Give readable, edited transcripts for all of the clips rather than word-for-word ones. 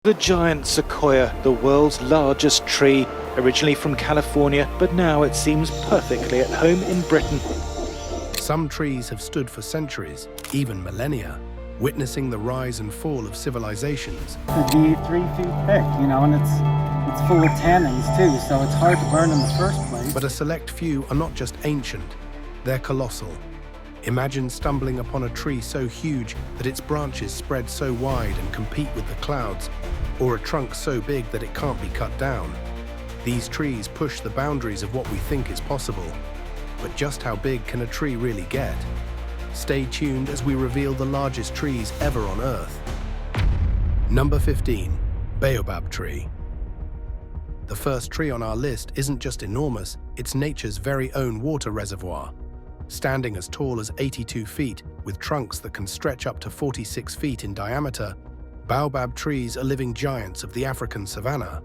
The giant sequoia, the world's largest tree, originally from California, but now it seems perfectly at home in Britain. Some trees have stood for centuries, even millennia, witnessing the rise and fall of civilizations. Could be 3 feet thick, and it's full of tannins too, so it's hard to burn in the first place. But a select few are not just ancient, they're colossal. Imagine stumbling upon a tree so huge that its branches spread so wide and compete with the clouds, or a trunk so big that it can't be cut down. These trees push the boundaries of what we think is possible. But just how big can a tree really get? Stay tuned as we reveal the largest trees ever on Earth. Number 15. Bobab Tree. The first tree on our list isn't just enormous, it's nature's very own water reservoir. Standing as tall as 82 feet, with trunks that can stretch up to 46 feet in diameter, baobab trees are living giants of the African savanna.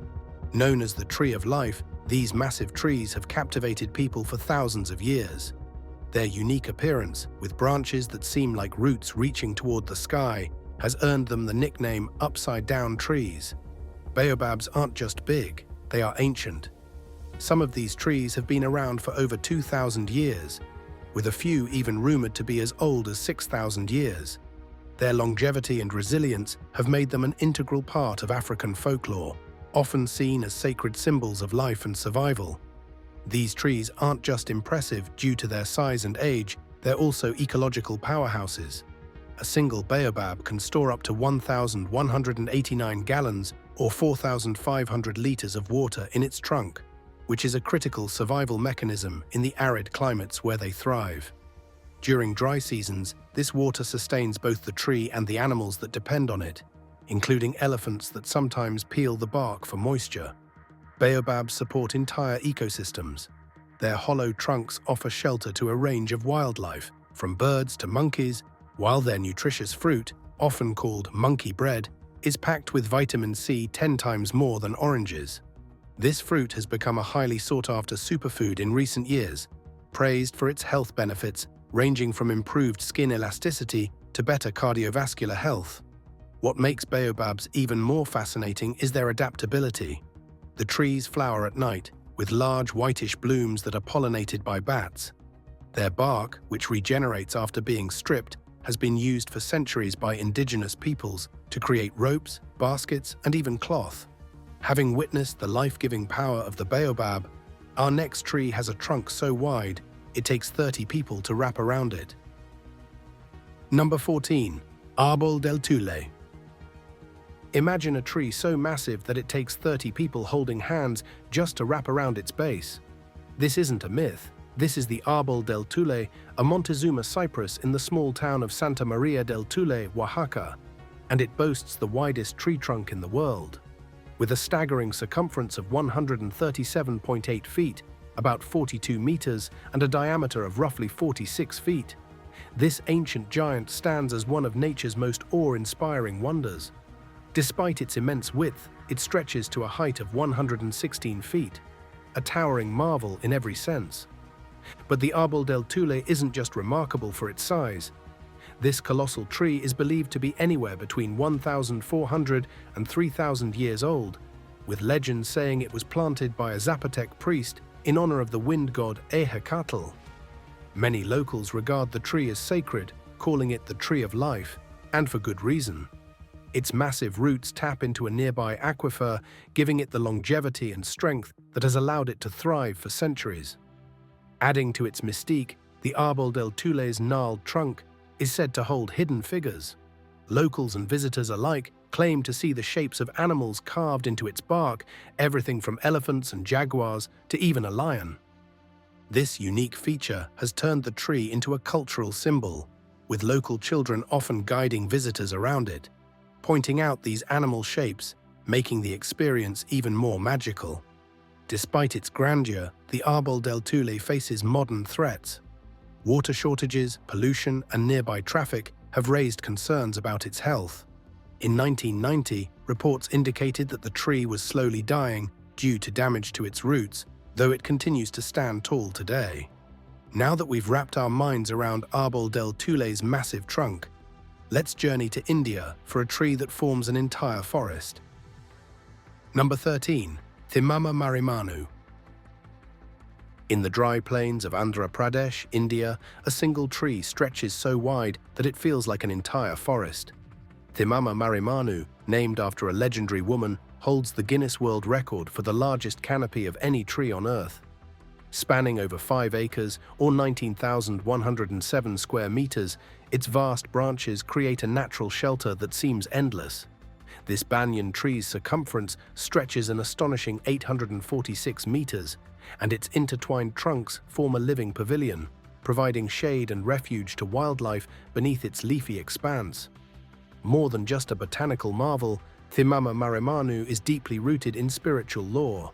Known as the Tree of Life, these massive trees have captivated people for thousands of years. Their unique appearance, with branches that seem like roots reaching toward the sky, has earned them the nickname upside-down trees. Baobabs aren't just big, they are ancient. Some of these trees have been around for over 2,000 years, with a few even rumored to be as old as 6,000 years. Their longevity and resilience have made them an integral part of African folklore, often seen as sacred symbols of life and survival. These trees aren't just impressive due to their size and age, they're also ecological powerhouses. A single baobab can store up to 1,189 gallons or 4,500 liters of water in its trunk, which is a critical survival mechanism in the arid climates where they thrive. During dry seasons, this water sustains both the tree and the animals that depend on it, including elephants that sometimes peel the bark for moisture. Baobabs support entire ecosystems. Their hollow trunks offer shelter to a range of wildlife, from birds to monkeys, while their nutritious fruit, often called monkey bread, is packed with vitamin C 10 times more than oranges. This fruit has become a highly sought-after superfood in recent years, praised for its health benefits ranging from improved skin elasticity to better cardiovascular health. What makes baobabs even more fascinating is their adaptability. The trees flower at night, with large whitish blooms that are pollinated by bats. Their bark, which regenerates after being stripped, has been used for centuries by indigenous peoples to create ropes, baskets, and even cloth. Having witnessed the life-giving power of the baobab, our next tree has a trunk so wide, it takes 30 people to wrap around it. Number 14. Aral Del Tulle. Imagine a tree so massive that it takes 30 people holding hands just to wrap around its base. This isn't a myth. This is the Aral Del Tulle, a Montezuma cypress in the small town of Santa Maria del Tulle, Oaxaca, and it boasts the widest tree trunk in the world. With a staggering circumference of 137.8 feet, about 42 meters, and a diameter of roughly 46 feet, this ancient giant stands as one of nature's most awe-inspiring wonders. Despite its immense width, it stretches to a height of 116 feet, a towering marvel in every sense. But the Aral Del Tulle isn't just remarkable for its size. This colossal tree is believed to be anywhere between 1,400 and 3,000 years old, with legends saying it was planted by a Zapotec priest in honor of the wind god Ehecatl. Many locals regard the tree as sacred, calling it the Tree of Life, and for good reason. Its massive roots tap into a nearby aquifer, giving it the longevity and strength that has allowed it to thrive for centuries. Adding to its mystique, the Aral Del Tulle's gnarled trunk is said to hold hidden figures. Locals and visitors alike claim to see the shapes of animals carved into its bark, everything from elephants and jaguars to even a lion. This unique feature has turned the tree into a cultural symbol, with local children often guiding visitors around it, pointing out these animal shapes, making the experience even more magical. Despite its grandeur, the Aral Del Tulle faces modern threats. Water shortages, pollution, and nearby traffic have raised concerns about its health. In 1990, reports indicated that the tree was slowly dying due to damage to its roots, though it continues to stand tall today. Now that we've wrapped our minds around Aral Del Tulle's massive trunk, let's journey to India for a tree that forms an entire forest. Number 13. Theama Manu. In the dry plains of Andhra Pradesh, India, a single tree stretches so wide that it feels like an entire forest. Theama Manu, named after a legendary woman, holds the Guinness World Record for the largest canopy of any tree on Earth. Spanning over 5 acres or 19,107 square meters, its vast branches create a natural shelter that seems endless. This banyan tree's circumference stretches an astonishing 846 meters, and its intertwined trunks form a living pavilion, providing shade and refuge to wildlife beneath its leafy expanse. More than just a botanical marvel, Theama Manu is deeply rooted in spiritual lore.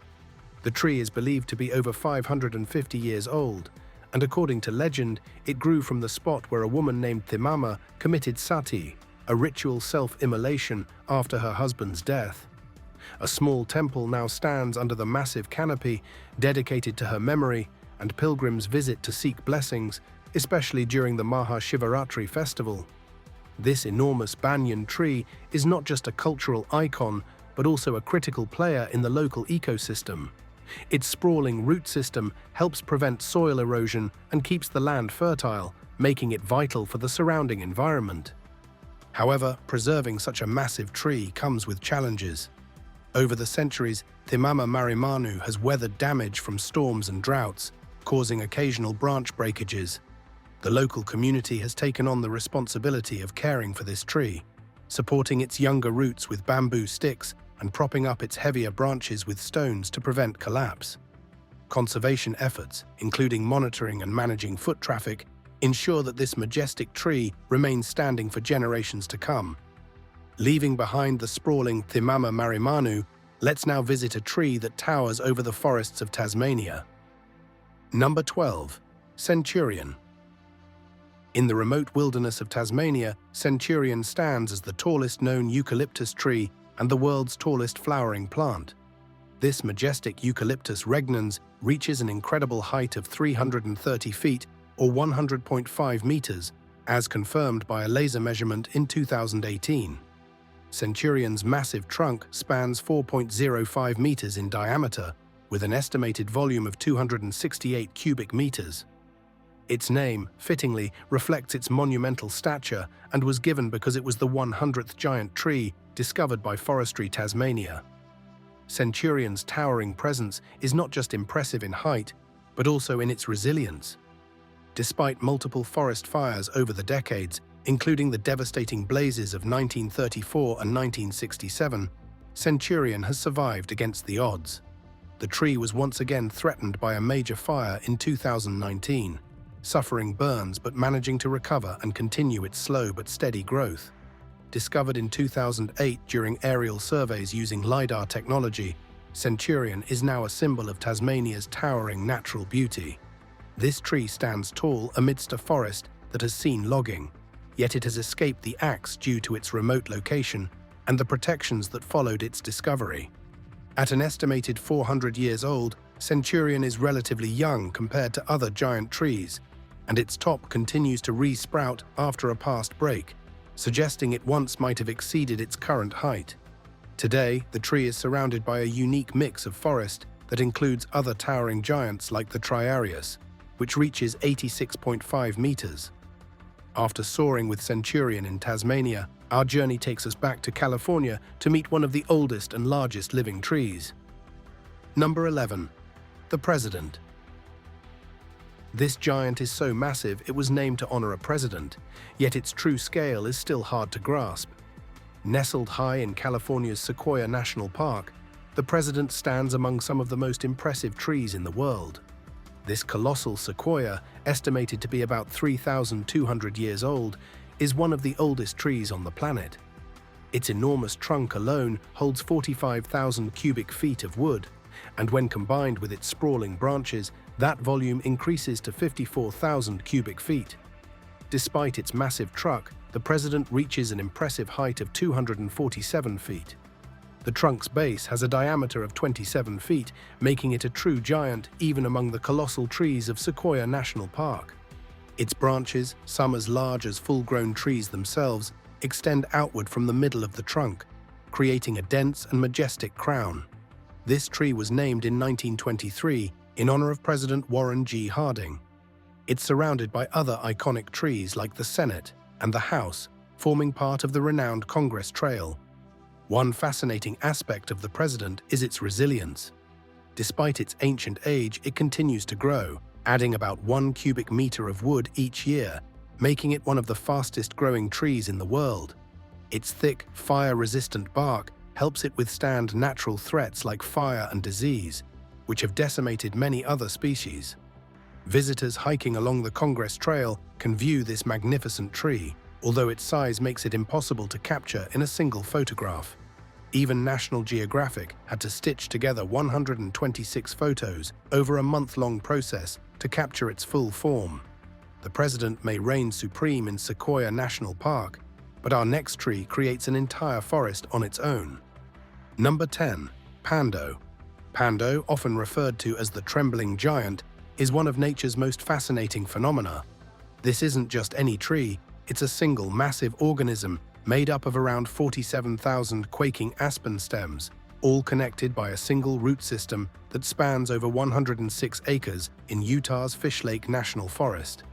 The tree is believed to be over 550 years old, and according to legend, it grew from the spot where a woman named Theama committed sati, a ritual self-immolation after her husband's death. A small temple now stands under the massive canopy, dedicated to her memory, and pilgrims visit to seek blessings, especially during the Mahashivaratri festival. This enormous banyan tree is not just a cultural icon, but also a critical player in the local ecosystem. Its sprawling root system helps prevent soil erosion and keeps the land fertile, making it vital for the surrounding environment. However, preserving such a massive tree comes with challenges. Over the centuries, Theama Manu has weathered damage from storms and droughts, causing occasional branch breakages. The local community has taken on the responsibility of caring for this tree, supporting its younger roots with bamboo sticks and propping up its heavier branches with stones to prevent collapse. Conservation efforts, including monitoring and managing foot traffic, ensure that this majestic tree remains standing for generations to come. Leaving behind the sprawling Theama Manu, let's now visit a tree that towers over the forests of Tasmania. Number 12. Centurion. In the remote wilderness of Tasmania, Centurion stands as the tallest known eucalyptus tree and the world's tallest flowering plant. This majestic Eucalyptus regnans reaches an incredible height of 330 feet or 100.5 meters, as confirmed by a laser measurement in 2018. Centurion's massive trunk spans 4.05 meters in diameter, with an estimated volume of 268 cubic meters. Its name, fittingly, reflects its monumental stature and was given because it was the 100th giant tree discovered by Forestry Tasmania. Centurion's towering presence is not just impressive in height, but also in its resilience. Despite multiple forest fires over the decades, including the devastating blazes of 1934 and 1967, Centurion has survived against the odds. The tree was once again threatened by a major fire in 2019, suffering burns but managing to recover and continue its slow but steady growth. Discovered in 2008 during aerial surveys using LiDAR technology, Centurion is now a symbol of Tasmania's towering natural beauty. This tree stands tall amidst a forest that has seen logging, yet it has escaped the axe due to its remote location and the protections that followed its discovery. At an estimated 400 years old, Centurion is relatively young compared to other giant trees, and its top continues to re-sprout after a past break, suggesting it once might have exceeded its current height. Today, the tree is surrounded by a unique mix of forest that includes other towering giants like the Triarius, which reaches 86.5 meters. After soaring with Centurion in Tasmania, our journey takes us back to California to meet one of the oldest and largest living trees. Number 11. The President. This giant is so massive it was named to honor a president, yet its true scale is still hard to grasp. Nestled high in California's Sequoia National Park, the President stands among some of the most impressive trees in the world. This colossal sequoia, estimated to be about 3,200 years old, is one of the oldest trees on the planet. Its enormous trunk alone holds 45,000 cubic feet of wood, and when combined with its sprawling branches, that volume increases to 54,000 cubic feet. Despite its massive trunk, the President reaches an impressive height of 247 feet. The trunk's base has a diameter of 27 feet, making it a true giant even among the colossal trees of Sequoia National Park. Its branches, some as large as full-grown trees themselves, extend outward from the middle of the trunk, creating a dense and majestic crown. This tree was named in 1923 in honor of President Warren G. Harding. It's surrounded by other iconic trees like the Senate and the House, forming part of the renowned Congress Trail. One fascinating aspect of the president is its resilience. Despite its ancient age, it continues to grow, adding about 1 cubic meter of wood each year, making it one of the fastest-growing trees in the world. Its thick, fire-resistant bark helps it withstand natural threats like fire and disease, which have decimated many other species. Visitors hiking along the Congress Trail can view this magnificent tree, although its size makes it impossible to capture in a single photograph. Even National Geographic had to stitch together 126 photos over a month-long process to capture its full form. The president may reign supreme in Sequoia National Park, but our next tree creates an entire forest on its own. Number 10. Pando. Pando, often referred to as the trembling giant, is one of nature's most fascinating phenomena. This isn't just any tree, it's a single massive organism made up of around 47,000 quaking aspen stems, all connected by a single root system that spans over 106 acres in Utah's Fish Lake National Forest.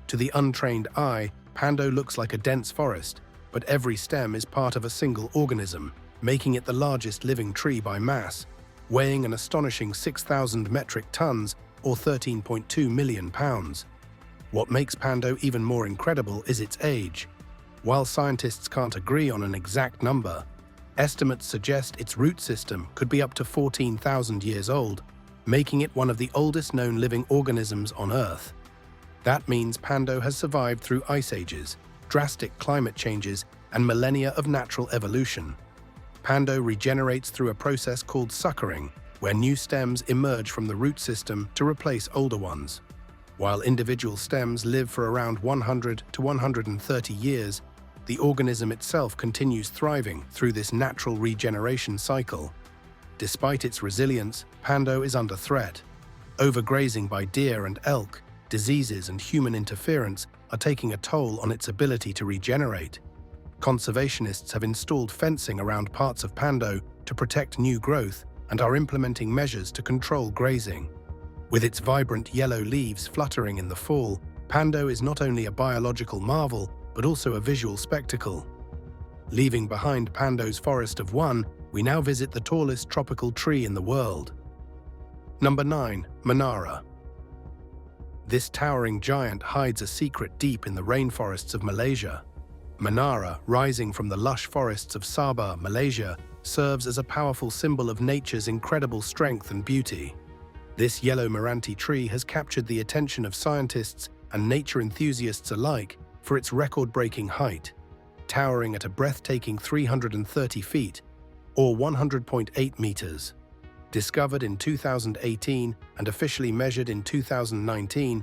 To the untrained eye, Pando looks like a dense forest, but every stem is part of a single organism, making it the largest living tree by mass, weighing an astonishing 6,000 metric tons or 13.2 million pounds. What makes Pando even more incredible is its age. While scientists can't agree on an exact number, estimates suggest its root system could be up to 14,000 years old, making it one of the oldest known living organisms on Earth. That means Pando has survived through ice ages, drastic climate changes, and millennia of natural evolution. Pando regenerates through a process called suckering, where new stems emerge from the root system to replace older ones. While individual stems live for around 100 to 130 years, the organism itself continues thriving through this natural regeneration cycle. Despite its resilience, Pando is under threat. Overgrazing by deer and elk, diseases and human interference are taking a toll on its ability to regenerate. Conservationists have installed fencing around parts of Pando to protect new growth and are implementing measures to control grazing. With its vibrant yellow leaves fluttering in the fall, Pando is not only a biological marvel, but also a visual spectacle. Leaving behind Pando's Forest of One, we now visit the tallest tropical tree in the world. Number 9. Manara. This towering giant hides a secret deep in the rainforests of Malaysia. Manara, rising from the lush forests of Sabah, Malaysia, serves as a powerful symbol of nature's incredible strength and beauty. This yellow Meranti tree has captured the attention of scientists and nature enthusiasts alike for its record-breaking height, towering at a breathtaking 330 feet, or 100.8 meters. Discovered in 2018 and officially measured in 2019,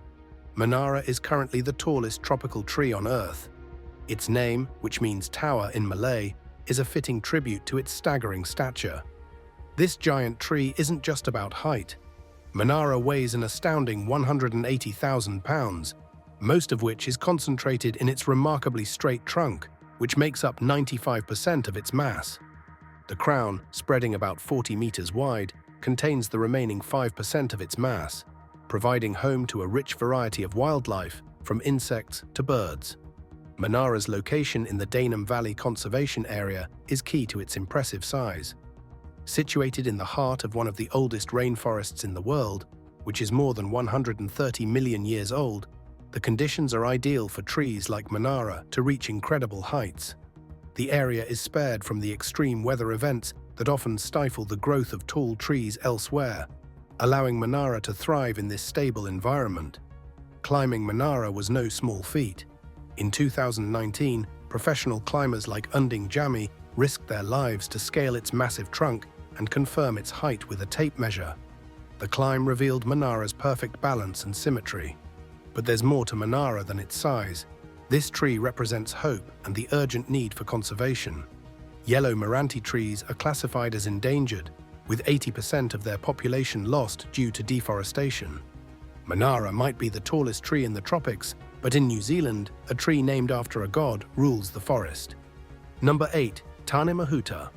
Manara is currently the tallest tropical tree on Earth. Its name, which means tower in Malay, is a fitting tribute to its staggering stature. This giant tree isn't just about height. Manara weighs an astounding 180,000 pounds, most of which is concentrated in its remarkably straight trunk, which makes up 95% of its mass. The crown, spreading about 40 meters wide, contains the remaining 5% of its mass, providing home to a rich variety of wildlife, from insects to birds. Manara's location in the Tanim Valley Conservation Area is key to its impressive size. Situated in the heart of one of the oldest rainforests in the world, which is more than 130 million years old, the conditions are ideal for trees like Manara to reach incredible heights. The area is spared from the extreme weather events that often stifle the growth of tall trees elsewhere, allowing Manara to thrive in this stable environment. Climbing Manara was no small feat. In 2019, professional climbers like Unding Jami risked their lives to scale its massive trunk and confirm its height with a tape measure. The climb revealed Manara's perfect balance and symmetry. But there's more to Manara than its size. This tree represents hope and the urgent need for conservation. Yellow Meranti trees are classified as endangered, with 80% of their population lost due to deforestation. Manara might be the tallest tree in the tropics, but in New Zealand, a tree named after a god rules the forest. Number 8. Tanim Mahuta.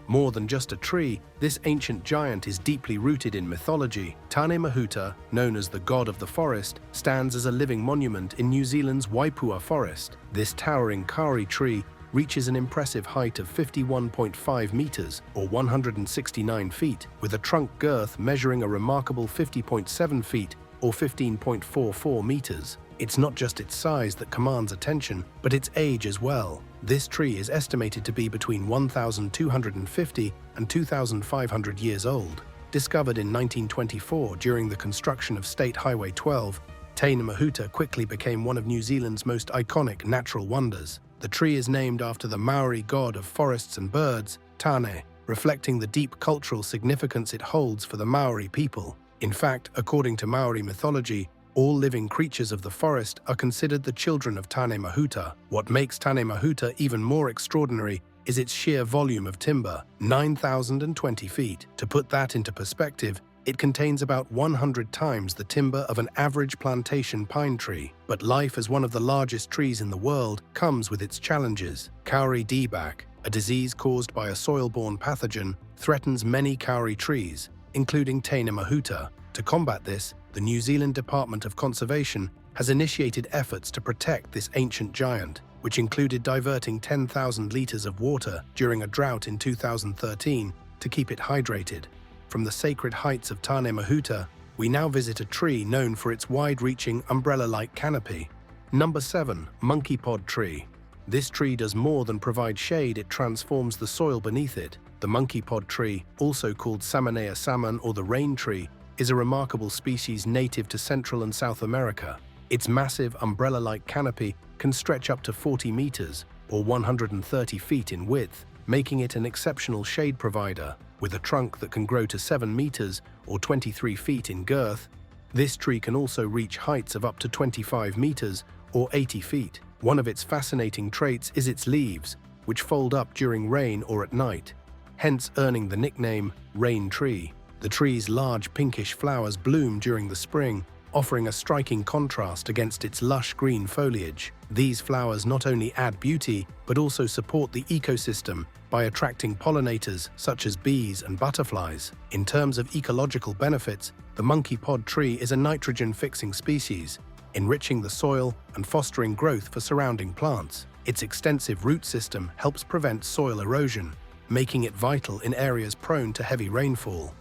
More than just a tree, this ancient giant is deeply rooted in mythology. Tanim Mahuta, known as the god of the forest, stands as a living monument in New Zealand's Waipua forest. This towering kauri tree reaches an impressive height of 51.5 meters, or 169 feet, with a trunk girth measuring a remarkable 50.7 feet, or 15.44 meters. It's not just its size that commands attention, but its age as well. This tree is estimated to be between 1,250 and 2,500 years old. Discovered in 1924 during the construction of State Highway 12, Tanim Mahuta quickly became one of New Zealand's most iconic natural wonders. The tree is named after the Maori god of forests and birds, Tane, reflecting the deep cultural significance it holds for the Maori people. In fact, according to Maori mythology, all living creatures of the forest are considered the children of Tanim Mahuta. What makes Tanim Mahuta even more extraordinary is its sheer volume of timber, 9,020 feet. To put that into perspective, it contains about 100 times the timber of an average plantation pine tree. But life as one of the largest trees in the world comes with its challenges. Kauri dieback, a disease caused by a soil-borne pathogen, threatens many kauri trees, including Tanim Mahuta. To combat this, the New Zealand Department of Conservation has initiated efforts to protect this ancient giant, which included diverting 10,000 litres of water during a drought in 2013 to keep it hydrated. From the sacred heights of Tanim Mahuta, we now visit a tree known for its wide-reaching umbrella-like canopy. Number 7. Monkey Pod Tree. This tree does more than provide shade, it transforms the soil beneath it. The monkey pod tree, also called Salmonea salmon or the rain tree, is a remarkable species native to Central and South America. Its massive umbrella-like canopy can stretch up to 40 meters, or 130 feet in width, making it an exceptional shade provider. With a trunk that can grow to 7 meters, or 23 feet in girth, this tree can also reach heights of up to 25 meters, or 80 feet. One of its fascinating traits is its leaves, which fold up during rain or at night, hence earning the nickname rain tree. The tree's large pinkish flowers bloom during the spring, offering a striking contrast against its lush green foliage. These flowers not only add beauty, but also support the ecosystem by attracting pollinators such as bees and butterflies. In terms of ecological benefits, the monkey pod tree is a nitrogen-fixing species, enriching the soil and fostering growth for surrounding plants. Its extensive root system helps prevent soil erosion, making it vital in areas prone to heavy rainfall.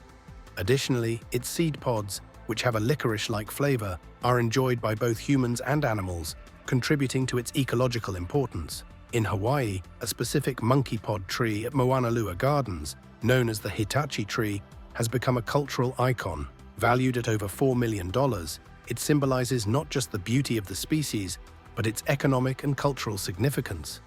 Additionally, its seed pods, which have a licorice-like flavor, are enjoyed by both humans and animals, contributing to its ecological importance. In Hawaii, a specific monkey pod tree at Moanalua Gardens, known as the Hitachi tree, has become a cultural icon. Valued at over $4 million, it symbolizes not just the beauty of the species, but its economic and cultural significance.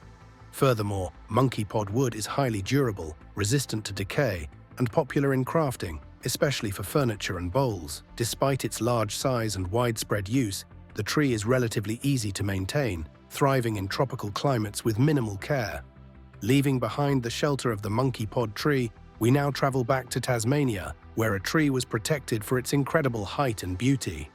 Furthermore, monkey pod wood is highly durable, resistant to decay, and popular in crafting, especially for furniture and bowls. Despite its large size and widespread use, the tree is relatively easy to maintain, thriving in tropical climates with minimal care. Leaving behind the shelter of the monkey pod tree, we now travel back to Tasmania, where a tree was protected for its incredible height and beauty.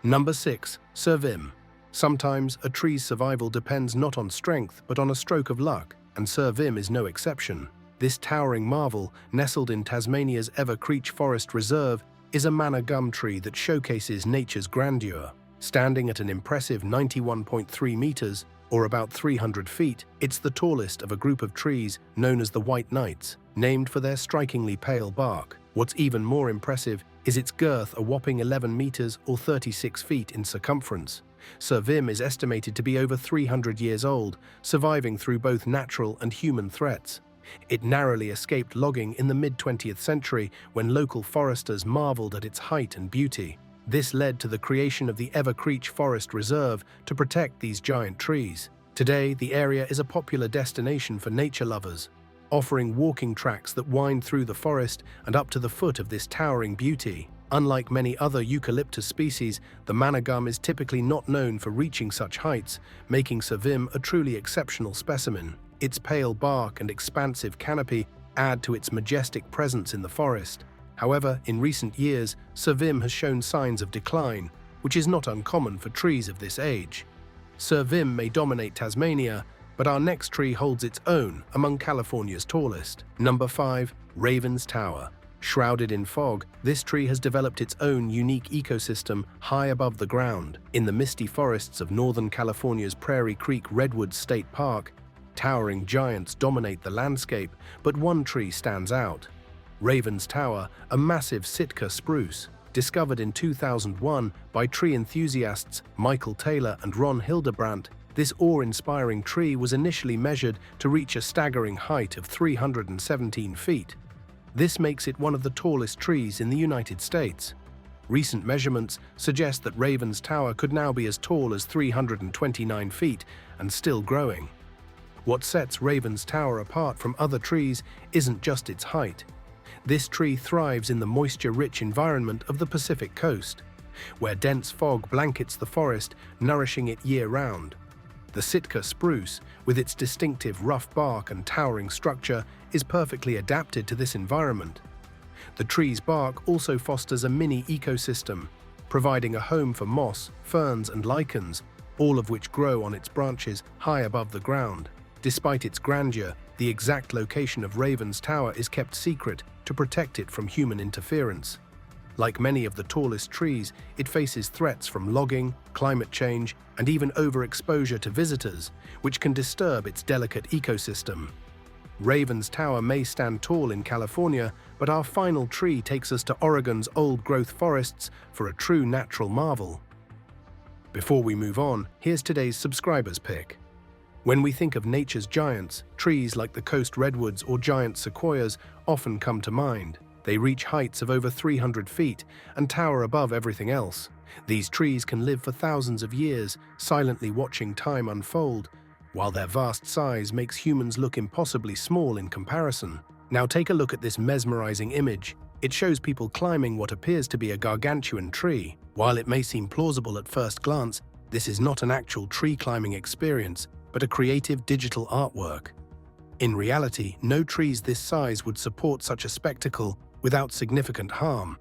Number 6. Sir Viim. Sometimes a tree's survival depends not on strength, but on a stroke of luck, and Sir Viim is no exception. This towering marvel, nestled in Tasmania's Evercreech Forest Reserve, is a manna gum tree that showcases nature's grandeur. Standing at an impressive 91.3 meters, or about 300 feet, it's the tallest of a group of trees known as the White Knights, named for their strikingly pale bark. What's even more impressive is its girth, a whopping 11 meters or 36 feet in circumference. Sir Viim is estimated to be over 300 years old, surviving through both natural and human threats. It narrowly escaped logging in the mid-20th century when local foresters marveled at its height and beauty. This led to the creation of the Evercreech Forest Reserve to protect these giant trees. Today, the area is a popular destination for nature lovers, offering walking tracks that wind through the forest and up to the foot of this towering beauty. Unlike many other eucalyptus species, the manna gum is typically not known for reaching such heights, making Sir Viim a truly exceptional specimen. Its pale bark and expansive canopy add to its majestic presence in the forest. However, in recent years, Sir Viim has shown signs of decline, which is not uncommon for trees of this age. Sir Viim may dominate Tasmania, But our next tree holds its own among California's tallest. Number 5. Raven's Tower. Shrouded in fog, this tree has developed its own unique ecosystem high above the ground. In the misty forests of Northern California's Prairie Creek Redwoods State Park, towering giants dominate the landscape, but one tree stands out. Raven's Tower, a massive Sitka spruce. Discovered in 2001 by tree enthusiasts Michael Taylor and Ron Hildebrandt, this awe-inspiring tree was initially measured to reach a staggering height of 317 feet. This makes it one of the tallest trees in the United States. Recent measurements suggest that Raven's Tower could now be as tall as 329 feet and still growing. What sets Raven's Tower apart from other trees isn't just its height. This tree thrives in the moisture-rich environment of the Pacific coast, where dense fog blankets the forest, nourishing it year-round. The Sitka spruce, with its distinctive rough bark and towering structure, is perfectly adapted to this environment. The tree's bark also fosters a mini ecosystem, providing a home for moss, ferns, and lichens, all of which grow on its branches high above the ground. Despite its grandeur, the exact location of Raven's Tower is kept secret to protect it from human interference. Like many of the tallest trees, it faces threats from logging, climate change, and even overexposure to visitors, which can disturb its delicate ecosystem. Raven's Tower may stand tall in California, but our final tree takes us to Oregon's old-growth forests for a true natural marvel. Before we move on, here's today's subscriber's pick. When we think of nature's giants, trees like the coast redwoods or giant sequoias often come to mind. They reach heights of over 300 feet and tower above everything else. These trees can live for thousands of years, silently watching time unfold, while their vast size makes humans look impossibly small in comparison. Now take a look at this mesmerizing image. It shows people climbing what appears to be a gargantuan tree. While it may seem plausible at first glance, this is not an actual tree climbing experience, but a creative digital artwork. In reality, no trees this size would support such a spectacle without significant harm.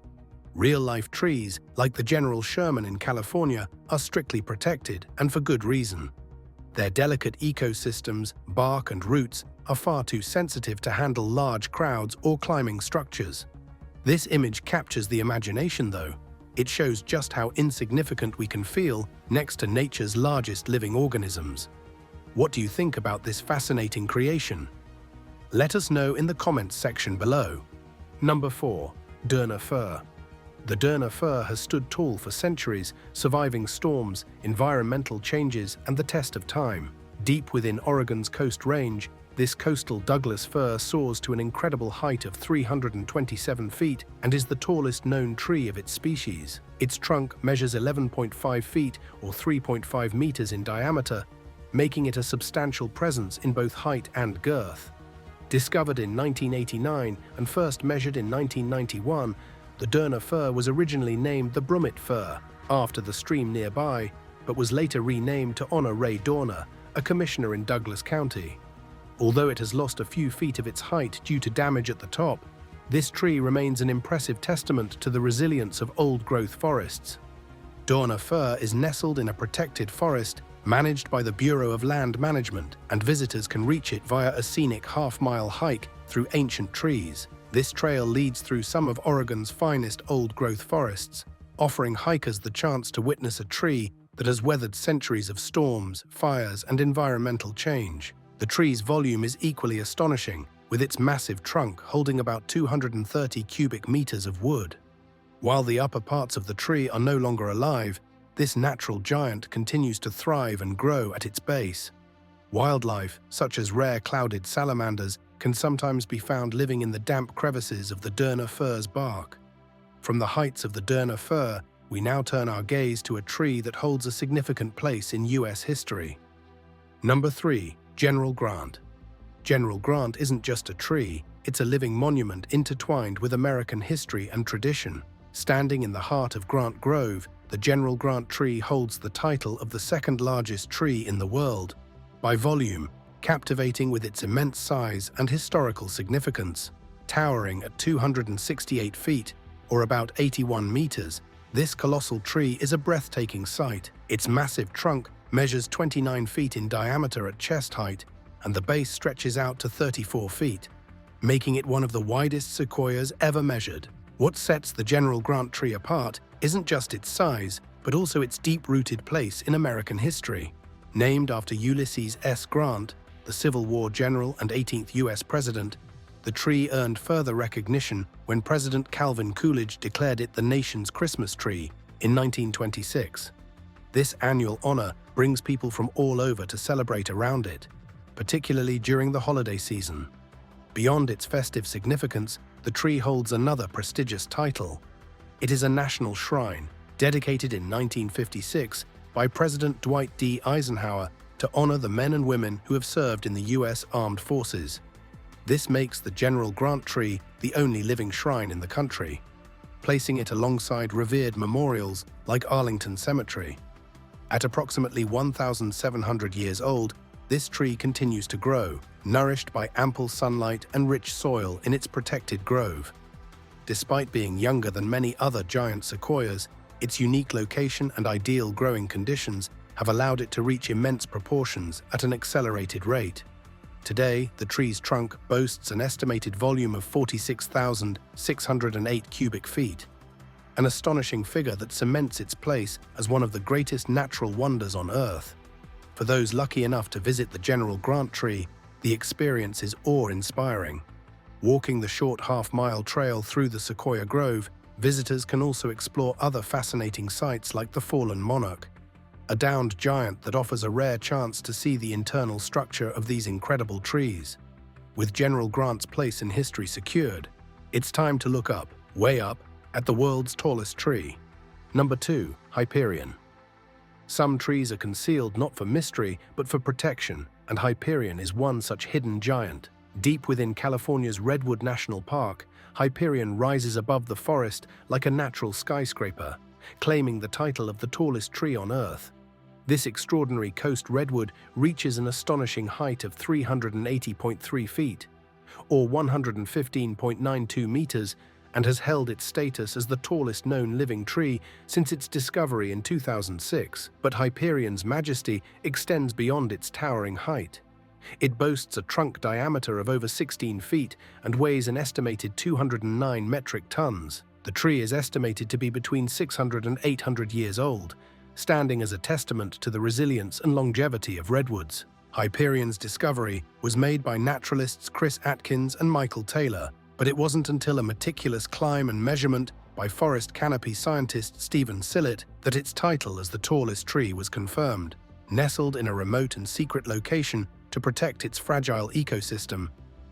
Real-life trees, like the General Sherman in California, are strictly protected, and for good reason. Their delicate ecosystems, bark and roots, are far too sensitive to handle large crowds or climbing structures. This image captures the imagination, though. It shows just how insignificant we can feel next to nature's largest living organisms. What do you think about this fascinating creation? Let us know in the comments section below. Number 4. Durna Fir. The Durna Fir has stood tall for centuries, surviving storms, environmental changes, and the test of time. Deep within Oregon's Coast Range, this coastal Douglas fir soars to an incredible height of 327 feet and is the tallest known tree of its species. Its trunk measures 11.5 feet or 3.5 meters in diameter, making it a substantial presence in both height and girth. Discovered in 1989 and first measured in 1991, the Durna fir was originally named the Brummet fir, after the stream nearby, but was later renamed to honor Ray Dorner, a commissioner in Douglas County. Although it has lost a few feet of its height due to damage at the top, this tree remains an impressive testament to the resilience of old-growth forests. Durna fir is nestled in a protected forest managed by the Bureau of Land Management, and visitors can reach it via a scenic half-mile hike through ancient trees. This trail leads through some of Oregon's finest old-growth forests, offering hikers the chance to witness a tree that has weathered centuries of storms, fires, and environmental change. The tree's volume is equally astonishing, with its massive trunk holding about 230 cubic meters of wood. While the upper parts of the tree are no longer alive, this natural giant continues to thrive and grow at its base. Wildlife, such as rare clouded salamanders, can sometimes be found living in the damp crevices of the Durna fir's bark. From the heights of the Durna fir, we now turn our gaze to a tree that holds a significant place in US history. Number 3. General Grant. General Grant isn't just a tree, it's a living monument intertwined with American history and tradition. Standing in the heart of Grant Grove, the General Grant tree holds the title of the second largest tree in the world, by volume, captivating with its immense size and historical significance. Towering at 268 feet, or about 81 meters, this colossal tree is a breathtaking sight. Its massive trunk measures 29 feet in diameter at chest height, and the base stretches out to 34 feet, making it one of the widest sequoias ever measured. What sets the General Grant tree apart isn't just its size, but also its deep-rooted place in American history. Named after Ulysses S. Grant, the Civil War general and 18th U.S. president, the tree earned further recognition when President Calvin Coolidge declared it the nation's Christmas tree in 1926. This annual honor brings people from all over to celebrate around it, particularly during the holiday season. Beyond its festive significance, the tree holds another prestigious title. It is a national shrine, dedicated in 1956 by President Dwight D. Eisenhower to honor the men and women who have served in the U.S. Armed Forces. This makes the General Grant tree the only living shrine in the country, placing it alongside revered memorials like Arlington Cemetery. At approximately 1,700 years old, this tree continues to grow, nourished by ample sunlight and rich soil in its protected grove. Despite being younger than many other giant sequoias, its unique location and ideal growing conditions have allowed it to reach immense proportions at an accelerated rate. Today, the tree's trunk boasts an estimated volume of 46,608 cubic feet, an astonishing figure that cements its place as one of the greatest natural wonders on Earth. For those lucky enough to visit the General Grant tree, the experience is awe-inspiring. Walking the short half-mile trail through the Sequoia Grove, visitors can also explore other fascinating sights like the Fallen Monarch, a downed giant that offers a rare chance to see the internal structure of these incredible trees. With General Grant's place in history secured, it's time to look up, way up, at the world's tallest tree. Number 2. Hyperion. Some trees are concealed not for mystery, but for protection, and Hyperion is one such hidden giant. Deep within California's Redwood National Park, Hyperion rises above the forest like a natural skyscraper, claiming the title of the tallest tree on Earth. This extraordinary coast redwood reaches an astonishing height of 380.3 feet, or 115.92 meters, and has held its status as the tallest known living tree since its discovery in 2006. But Hyperion's majesty extends beyond its towering height. It boasts a trunk diameter of over 16 feet and weighs an estimated 209 metric tons. The tree is estimated to be between 600 and 800 years old, standing as a testament to the resilience and longevity of redwoods. Hyperion's discovery was made by naturalists Chris Atkins and Michael Taylor, but it wasn't until a meticulous climb and measurement by forest canopy scientist Stephen Sillett that its title as the tallest tree was confirmed. Nestled in a remote and secret location to protect its fragile ecosystem,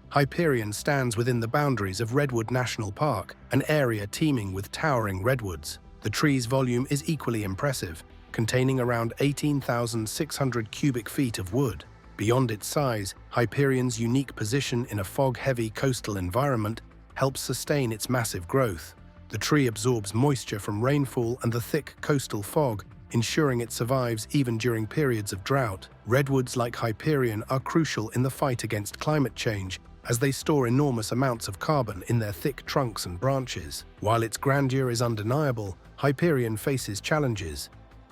Hyperion stands within the boundaries of Redwood National Park, an area teeming with towering redwoods. The tree's volume is equally impressive, containing around 18,600 cubic feet of wood. Beyond its size, Hyperion's unique position in a fog-heavy coastal environment helps sustain its massive growth. The tree absorbs moisture from rainfall and the thick coastal fog, ensuring it survives even during periods of drought. Redwoods like Hyperion are crucial in the fight against climate change, as they store enormous amounts of carbon in their thick trunks and branches. While its grandeur is undeniable, Hyperion faces challenges,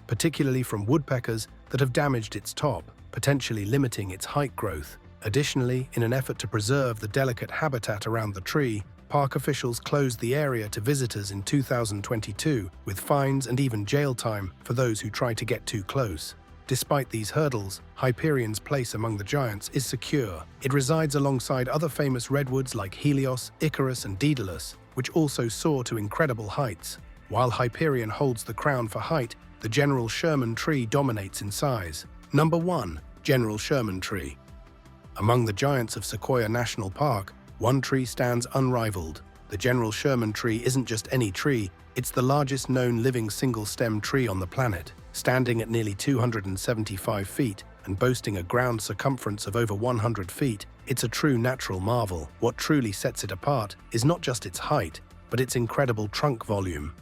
particularly from woodpeckers that have damaged its top, potentially limiting its height growth. Additionally, in an effort to preserve the delicate habitat around the tree, park officials closed the area to visitors in 2022, with fines and even jail time for those who try to get too close. Despite these hurdles, Hyperion's place among the giants is secure. It resides alongside other famous redwoods like Helios, Icarus, and Daedalus, which also soar to incredible heights. While Hyperion holds the crown for height, the General Sherman tree dominates in size. Number 1. General Sherman Tree. Among the giants of Sequoia National Park, one tree stands unrivaled. The General Sherman tree isn't just any tree, it's the largest known living single-stem tree on the planet. Standing at nearly 275 feet and boasting a ground circumference of over 100 feet, it's a true natural marvel. What truly sets it apart is not just its height, but its incredible trunk volume.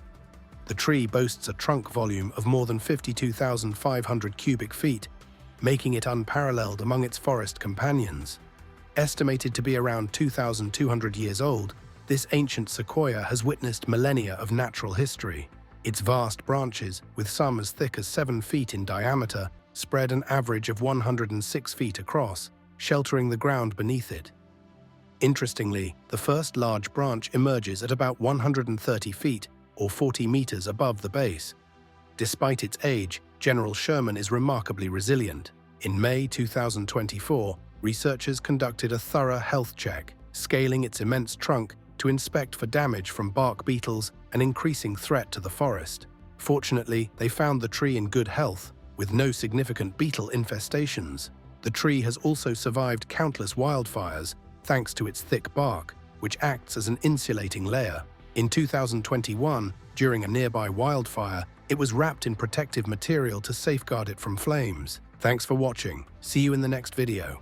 The tree boasts a trunk volume of more than 52,500 cubic feet, making it unparalleled among its forest companions. Estimated to be around 2,200 years old, this ancient sequoia has witnessed millennia of natural history. Its vast branches, with some as thick as 7 feet in diameter, spread an average of 106 feet across, sheltering the ground beneath it. Interestingly, the first large branch emerges at about 130 feet or 40 meters above the base. Despite its age, General Sherman is remarkably resilient. In May 2024, researchers conducted a thorough health check, scaling its immense trunk to inspect for damage from bark beetles, an increasing threat to the forest. Fortunately, they found the tree in good health, with no significant beetle infestations. The tree has also survived countless wildfires thanks to its thick bark, which acts as an insulating layer. In 2021, during a nearby wildfire, it was wrapped in protective material to safeguard it from flames. Thanks for watching. See you in the next video.